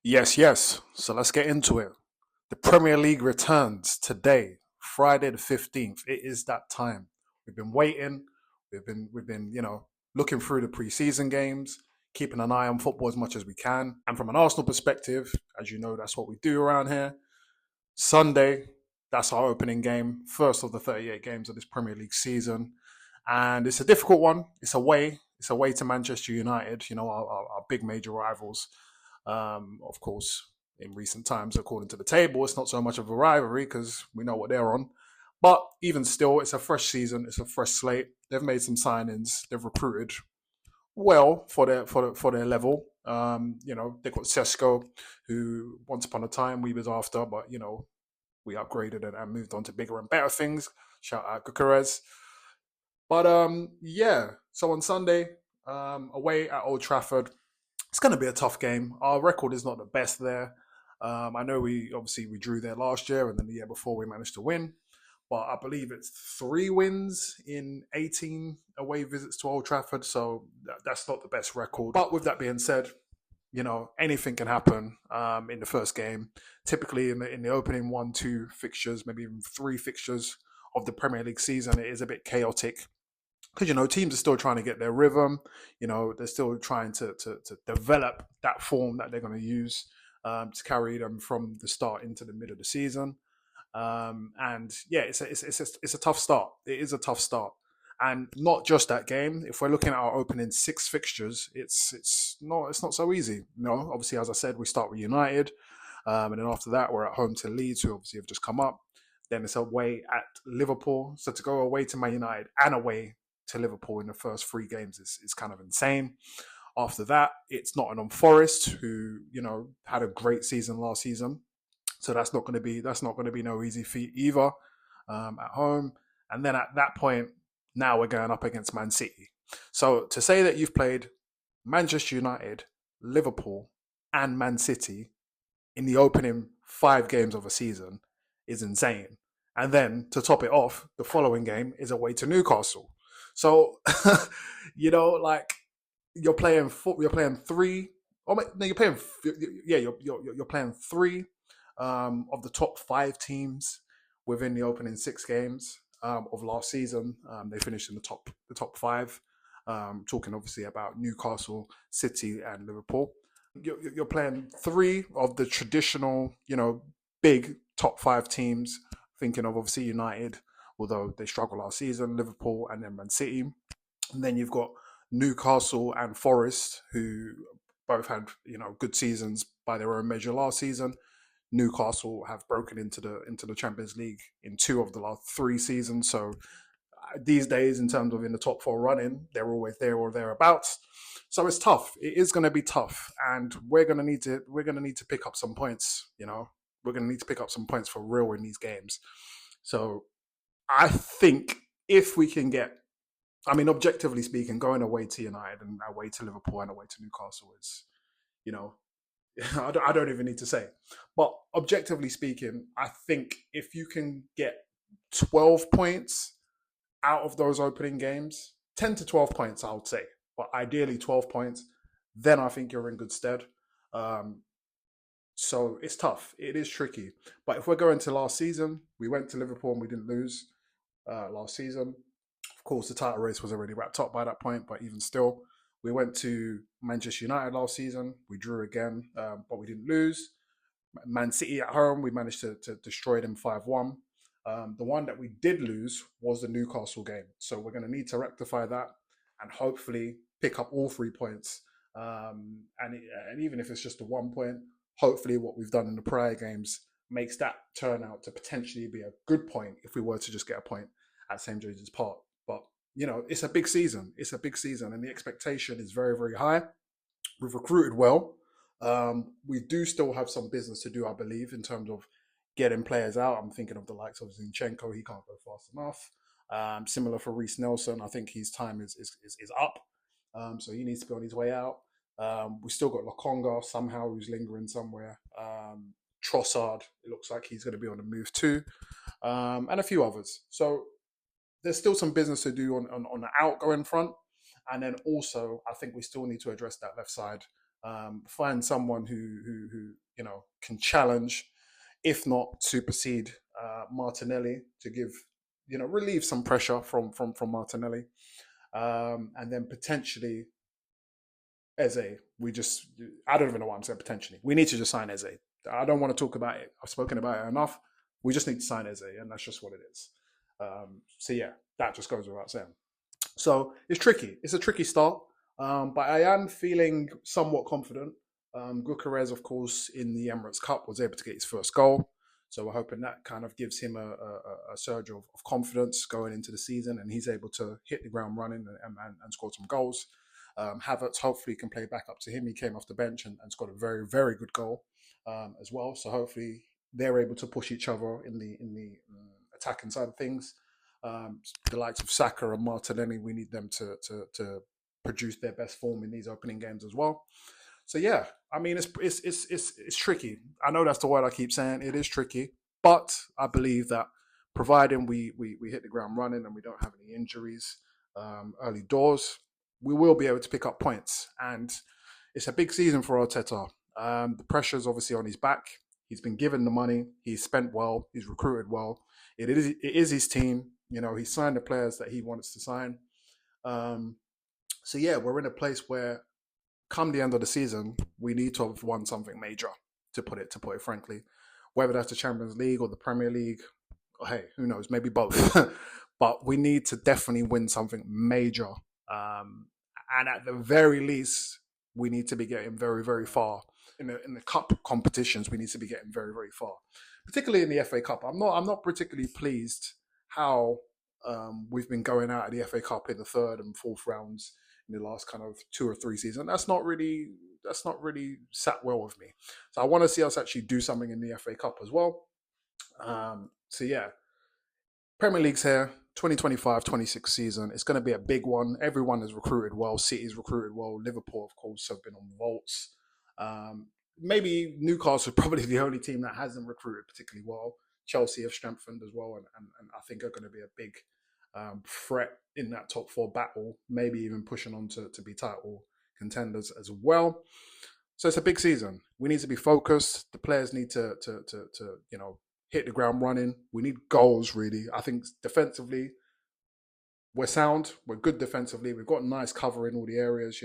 Yes, yes. So let's get into it. The Premier League returns today, Friday the 15th. It is that time. We've been waiting. We've been looking through the preseason games, keeping an eye on football as much as we can. And from an Arsenal perspective, as you know, that's what we do around here. Sunday, that's our opening game, first of the 38 games of this Premier League season. And it's a difficult one. It's away. It's away to Manchester United, our big major rivals. Of course, in recent times, according to the table, it's not so much of a rivalry because we know what they're on. But even still, it's a fresh season. It's a fresh slate. They've made some signings. They've recruited well for their level. They've got Sesko, who once upon a time we was after, but we upgraded and moved on to bigger and better things. Shout out Guterres. But yeah. So on Sunday, away at Old Trafford, it's going to be a tough game. Our record is not the best there. I know we drew there last year, and then the year before we managed to win. But I believe it's 3 wins in 18 away visits to Old Trafford, so that's not the best record. But with that being said, anything can happen in the first game. Typically, in the opening 1, 2 fixtures, maybe even 3 fixtures of the Premier League season, it is a bit chaotic because teams are still trying to get their rhythm. They're still trying to develop that form that they're going to use to carry them from the start into the middle of the season. And yeah, it's a tough start. It is a tough start, and not just that game. If we're looking at our opening 6 fixtures, it's not so easy. Obviously, as I said, we start with United, and then after that, we're at home to Leeds, who obviously have just come up. Then it's away at Liverpool. So to go away to Man United and away to Liverpool in the first 3 games is kind of insane. After that, it's Nottingham Forest, who had a great season last season. So that's not going to be no easy feat either at home. And then at that point, now we're going up against Man City. So to say that you've played Manchester United, Liverpool, and Man City in the opening 5 games of a season is insane. And then to top it off, the following game is away to Newcastle. So, like you're playing three. Oh, no, you're playing. Yeah, you're playing three of the top 5 teams within the opening 6 games of last season. They finished in the top 5. Talking obviously about Newcastle, City, and Liverpool. You're playing 3 of the traditional, big top 5 teams. Thinking of obviously United, although they struggled last season, Liverpool, and then Man City. And then you've got Newcastle and Forest, who both had good seasons by their own measure last season. Newcastle have broken into the Champions League in 2 of the last 3 seasons. So these days, in terms of in the top 4 running, they're always there or thereabouts. So it's tough. It is going to be tough, and we're going to need to pick up some points. We're going to need to pick up some points for real in these games. So I think if we can get, I mean, objectively speaking, going away to United and away to Liverpool and away to Newcastle is, you know, I don't even need to say. But objectively speaking, I think if you can get 12 points out of those opening games, 10 to 12 points, I would say, but ideally 12 points, then I think you're in good stead. Um, so it's tough. It is tricky. But if we're going to last season, we went to Liverpool and we didn't lose last season. Of course, the title race was already wrapped up by that point, but even still, we went to Manchester United last season. We drew again, but we didn't lose. Man City at home, we managed to destroy them 5-1. The one that we did lose was the Newcastle game. So we're going to need to rectify that and hopefully pick up all 3 points. And even if it's just a 1 point, hopefully what we've done in the prior games makes that turn out to potentially be a good point if we were to just get a point at St. James's Park. But, it's a big season. It's a big season, and the expectation is very, very high. We've recruited well. We do still have some business to do, I believe, in terms of getting players out. I'm thinking of the likes of Zinchenko. He can't go fast enough. Similar for Reece Nelson. I think his time is up. So he needs to be on his way out. We still got Lokonga somehow who's lingering somewhere. Trossard, it looks like he's going to be on the move too. And a few others. So there's still some business to do on the outgoing front. And then also, I think we still need to address that left side. Find someone who can challenge, if not supersede Martinelli to give relieve some pressure from Martinelli, and then potentially Eze. I don't even know why I'm saying potentially. We need to just sign Eze. I don't want to talk about it. I've spoken about it enough. We just need to sign Eze, and that's just what it is. So yeah, that just goes without saying. So it's tricky. It's a tricky start, but I am feeling somewhat confident. Guterres, of course, in the Emirates Cup was able to get his first goal. So we're hoping that kind of gives him a surge of confidence going into the season, and he's able to hit the ground running and score some goals. Havertz hopefully can play back up to him. He came off the bench and scored a very, very good goal as well. So hopefully they're able to push each other in the attacking side of things. The likes of Saka and Martinelli, we need them to produce their best form in these opening games as well. So yeah, I mean it's tricky. I know that's the word I keep saying. It is tricky, but I believe that providing we hit the ground running and we don't have any injuries early doors, we will be able to pick up points. And it's a big season for Arteta. The pressure's obviously on his back. He's been given the money. He's spent well. He's recruited well. It is his team. He signed the players that he wants to sign. Um, so yeah, we're in a place where, come the end of the season, we need to have won something major. To put it frankly, whether that's the Champions League or the Premier League, hey, who knows? Maybe both. But we need to definitely win something major. And at the very least, we need to be getting very, very far in the cup competitions. We need to be getting very, very far, particularly in the FA Cup. I'm not particularly pleased how we've been going out of the FA Cup in the third and fourth rounds in the last kind of 2 or 3 seasons. That's not really sat well with me. So I want to see us actually do something in the FA Cup as well. So yeah, Premier League's here, 2025-26 season. It's going to be a big one. Everyone has recruited well. City's recruited well. Liverpool, of course, have been on volts. Maybe Newcastle is probably the only team that hasn't recruited particularly well. Chelsea have strengthened as well, and I think are going to be a big threat in that top four battle, maybe even pushing on to be title contenders as well. So it's a big season. We need to be focused. The players need to hit the ground running. We need goals, really. I think defensively, we're sound. We're good defensively. We've got nice cover in all the areas,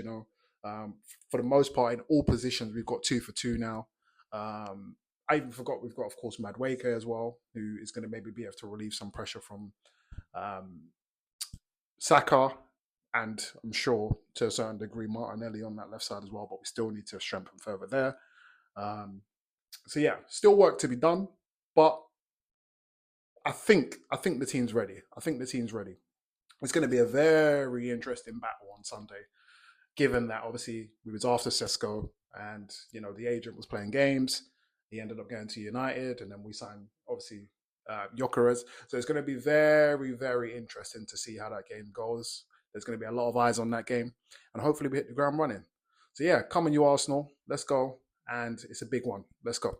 for the most part, in all positions, we've got 2 for 2 now. I even forgot we've got, of course, Madwake as well, who is going to maybe be able to relieve some pressure from Saka, and I'm sure to a certain degree Martinelli on that left side as well, but we still need to strengthen further there. So yeah, still work to be done, but I think the team's ready. It's going to be a very interesting battle on Sunday, given that obviously we was after Sesko and the agent was playing games. He ended up going to United, and then we signed obviously Gyökeres. So it's going to be very, very interesting to see how that game goes. There's going to be a lot of eyes on that game, and hopefully we hit the ground running. So yeah, come on, you Arsenal, let's go, and it's a big one. Let's go.